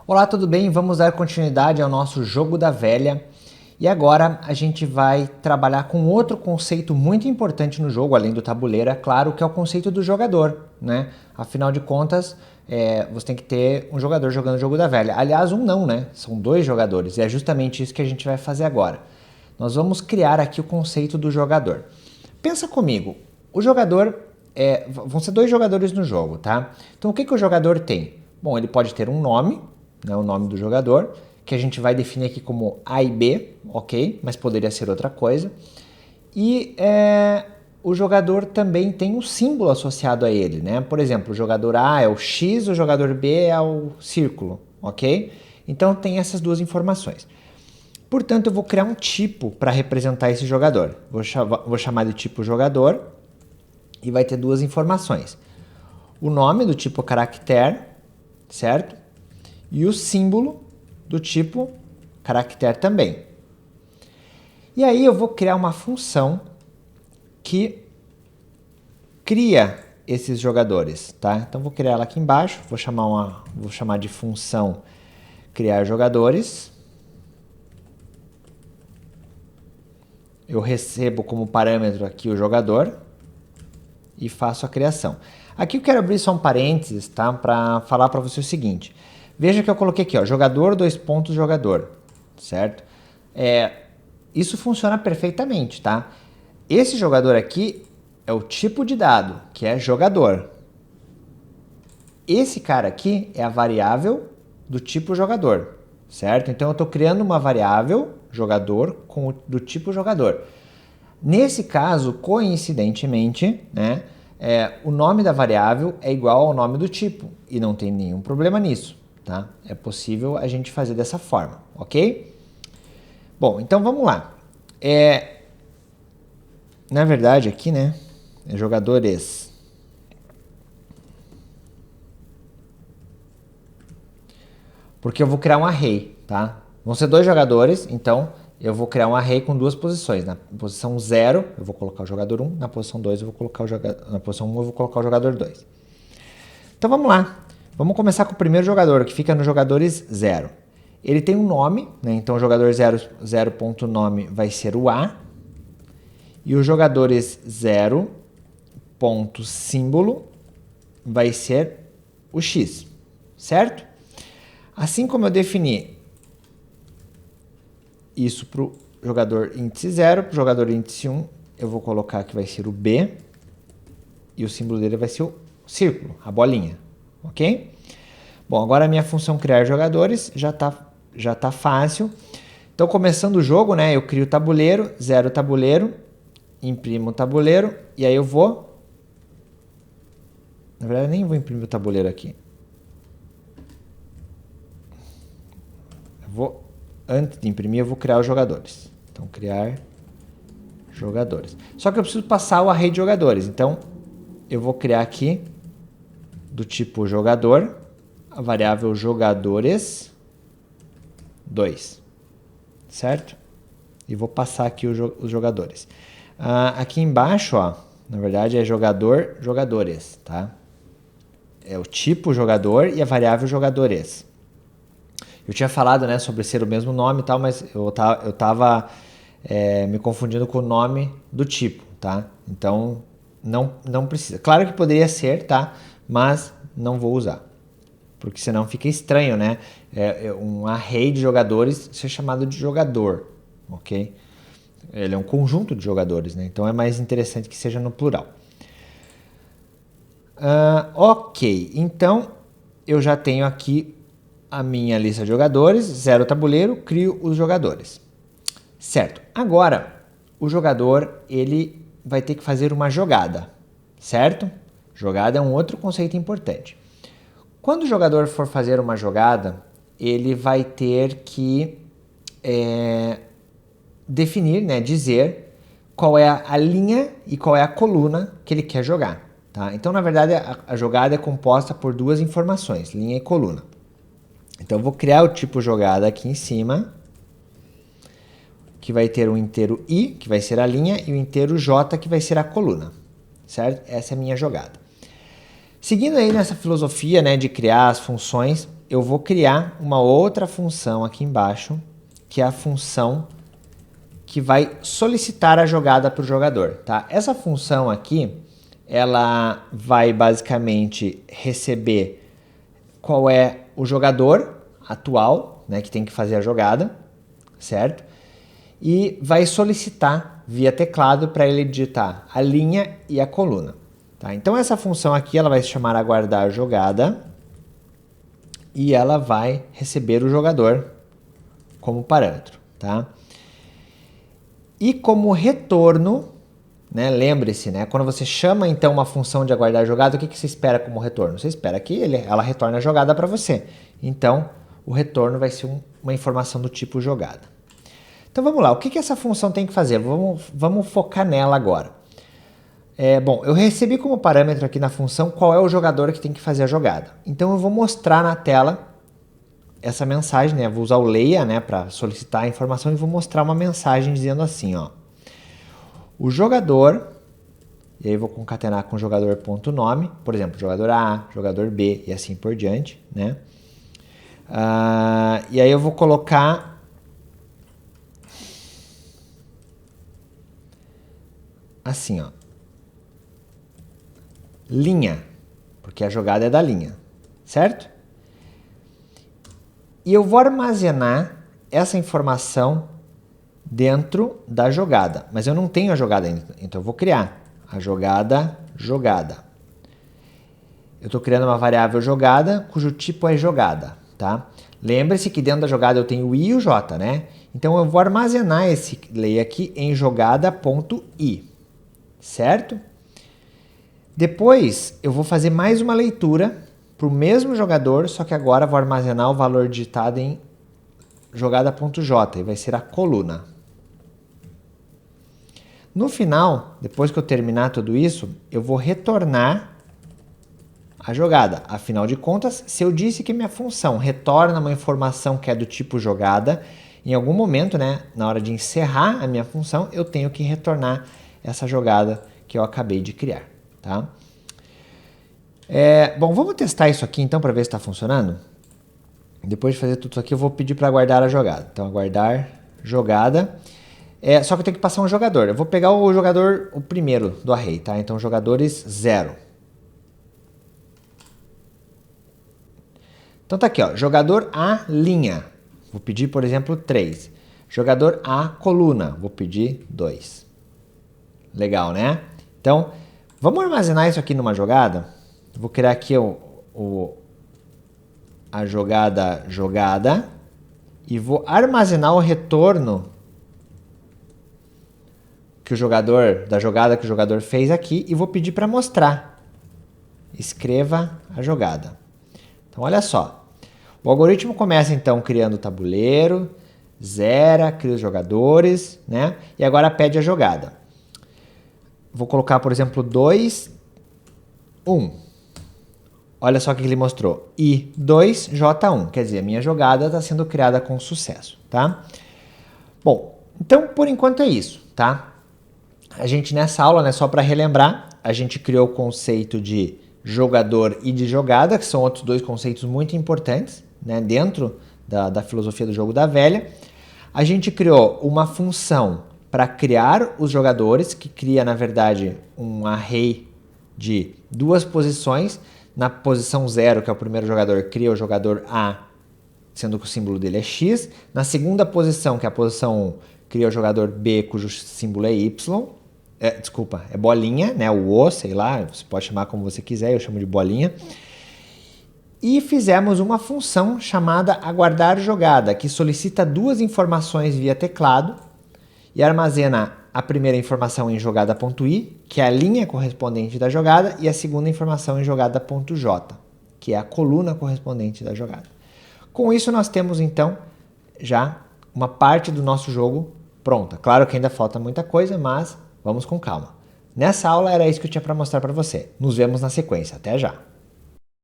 Olá, tudo bem? Vamos dar continuidade ao nosso jogo da velha. E agora a gente vai trabalhar com outro conceito muito importante no jogo, além do tabuleiro, é claro, que é o conceito do jogador, né? Afinal de contas, você tem que ter um jogador jogando o jogo da velha. Aliás, um não, né? São dois jogadores, e é justamente isso que a gente vai fazer agora. Nós vamos criar aqui o conceito do jogador. Pensa comigo, o jogador, vão ser dois jogadores no jogo, tá? Então o que o jogador tem? Bom, ele pode ter um nome, né, o nome do jogador, que a gente vai definir aqui como A e B, ok? Mas poderia ser outra coisa. E o jogador também tem um símbolo associado a ele, né? Por exemplo, o jogador A é o X, o jogador B é o círculo, ok? Então tem essas duas informações. Portanto, eu vou criar um tipo para representar esse jogador. Vou chamar de tipo jogador e vai ter duas informações. O nome do tipo caractere, certo? E o símbolo do tipo caractere também. E aí eu vou criar uma função que cria esses jogadores, tá? Então vou criar ela aqui embaixo, vou chamar de função criar jogadores. Eu recebo como parâmetro aqui o jogador e faço a criação. Aqui eu quero abrir só um parênteses, tá? Para falar para você o seguinte. Veja que eu coloquei aqui, ó, jogador, jogador, certo? Isso funciona perfeitamente, tá? Esse jogador aqui é o tipo de dado, que é jogador. Esse cara aqui é a variável do tipo jogador, certo? Então eu estou criando uma variável jogador do tipo jogador. Nesse caso, coincidentemente, né, o nome da variável é igual ao nome do tipo e não tem nenhum problema nisso. Tá? É possível a gente fazer dessa forma, ok? Bom, então vamos lá. Na verdade aqui, né, jogadores. Porque eu vou criar um array, tá? Vão ser dois jogadores, então eu vou criar um array com duas posições. Na posição 0, eu vou colocar o jogador 1, na posição 2 eu vou colocar o jogador, na posição 1 eu vou colocar o jogador 2. Então vamos lá. Vamos começar com o primeiro jogador, que fica nos jogadores 0. Ele tem um nome, né? Então o jogador 0.nome vai ser o A. E os jogadores 0.símbolo vai ser o X, certo? Assim como eu defini isso para o jogador índice 0, para o jogador índice 1, eu vou colocar que vai ser o B. E o símbolo dele vai ser o círculo, a bolinha. Ok? Bom, agora a minha função criar jogadores já tá fácil. Então, começando o jogo, né, eu crio o tabuleiro, zero tabuleiro, imprimo o tabuleiro, e aí eu vou... Na verdade, eu nem vou imprimir o tabuleiro aqui. Antes de imprimir, eu vou criar os jogadores. Então, criar jogadores. Só que eu preciso passar o array de jogadores. Então, eu vou criar aqui do tipo jogador, a variável jogadores 2, certo? E vou passar aqui os jogadores. Aqui embaixo, ó, na verdade é jogador, jogadores, tá? É o tipo jogador e a variável jogadores. Eu tinha falado, né, sobre ser o mesmo nome e tal, mas eu tava me confundindo com o nome do tipo, tá? Então, não precisa. Claro que poderia ser, tá? Mas não vou usar. Porque senão fica estranho, né? Um array de jogadores ser chamado de jogador, ok? Ele é um conjunto de jogadores, né? Então é mais interessante que seja no plural. Ok, então eu já tenho aqui a minha lista de jogadores, zero tabuleiro, crio os jogadores. Certo, agora o jogador ele vai ter que fazer uma jogada, certo? Jogada é um outro conceito importante. Quando o jogador for fazer uma jogada, ele vai ter que definir, né, dizer qual é a linha e qual é a coluna que ele quer jogar. Tá? Então, na verdade, a jogada é composta por duas informações, linha e coluna. Então, eu vou criar o tipo jogada aqui em cima, que vai ter o inteiro I, que vai ser a linha, e o inteiro J, que vai ser a coluna. Certo? Essa é a minha jogada. Seguindo aí nessa filosofia, né, de criar as funções, eu vou criar uma outra função aqui embaixo, que é a função que vai solicitar a jogada para o jogador, tá? Essa função aqui, ela vai basicamente receber qual é o jogador atual, né, que tem que fazer a jogada, certo? E vai solicitar via teclado para ele digitar a linha e a coluna, tá? Então essa função aqui, ela vai se chamar aguardar jogada e ela vai receber o jogador como parâmetro, tá? E como retorno, né, lembre-se, né, quando você chama então uma função de aguardar a jogada, o que você espera como retorno? Você espera que ela retorne a jogada para você. Então, o retorno vai ser uma informação do tipo jogada. Então vamos lá, o que essa função tem que fazer? Vamos focar nela agora. Bom, eu recebi como parâmetro aqui na função qual é o jogador que tem que fazer a jogada. Então eu vou mostrar na tela essa mensagem, né? Vou usar o leia, né, para solicitar a informação e vou mostrar uma mensagem dizendo assim, ó. O jogador, e aí vou concatenar com o jogador.nome, por exemplo, jogador A, jogador B e assim por diante, né? E aí eu vou colocar assim, ó. Linha, porque a jogada é da linha, certo? E eu vou armazenar essa informação dentro da jogada, mas eu não tenho a jogada ainda, então eu vou criar a jogada. Eu estou criando uma variável jogada, cujo tipo é jogada, tá? Lembre-se que dentro da jogada eu tenho o i e o j, né? Então eu vou armazenar esse lei aqui em jogada.i, certo? Depois eu vou fazer mais uma leitura para o mesmo jogador, só que agora vou armazenar o valor digitado em jogada.j e vai ser a coluna. No final, depois que eu terminar tudo isso, eu vou retornar a jogada. Afinal de contas, se eu disse que minha função retorna uma informação que é do tipo jogada, em algum momento, né, na hora de encerrar a minha função, eu tenho que retornar essa jogada que eu acabei de criar, tá? Bom, vamos testar isso aqui então para ver se está funcionando. Depois de fazer tudo isso aqui, eu vou pedir para aguardar a jogada. Então, aguardar jogada. Só que eu tenho que passar um jogador. Eu vou pegar o jogador, o primeiro do array, tá? Então, jogadores 0. Então tá aqui, ó, jogador A, linha. Vou pedir, por exemplo, 3. Jogador A, coluna. Vou pedir 2. Legal, né? Então, vamos armazenar isso aqui numa jogada. Vou criar aqui a jogada e vou armazenar o retorno que da jogada que o jogador fez aqui e vou pedir para mostrar. Escreva a jogada. Então, olha só. O algoritmo começa, então, criando o tabuleiro, zera, cria os jogadores, né? E agora pede a jogada. Vou colocar, por exemplo, 2, 1. Olha só o que ele mostrou. I2, J1. Quer dizer, a minha jogada está sendo criada com sucesso, tá? Bom, então, por enquanto é isso, tá? A gente, nessa aula, né, só para relembrar, a gente criou o conceito de jogador e de jogada, que são outros dois conceitos muito importantes, né, dentro da filosofia do jogo da velha. A gente criou uma função para criar os jogadores, que cria, na verdade, um array de duas posições. Na posição 0, que é o primeiro jogador, cria o jogador A, sendo que o símbolo dele é X. Na segunda posição, que é a posição 1, cria o jogador B, cujo símbolo é Y. É bolinha, né? O O, sei lá, você pode chamar como você quiser, eu chamo de bolinha. E fizemos uma função chamada aguardar jogada, que solicita duas informações via teclado e armazena a primeira informação em jogada.i, que é a linha correspondente da jogada, e a segunda informação em jogada.j, que é a coluna correspondente da jogada. Com isso, nós temos, então, já uma parte do nosso jogo pronta. Claro que ainda falta muita coisa, mas vamos com calma. Nessa aula era isso que eu tinha para mostrar para você. Nos vemos na sequência. Até já!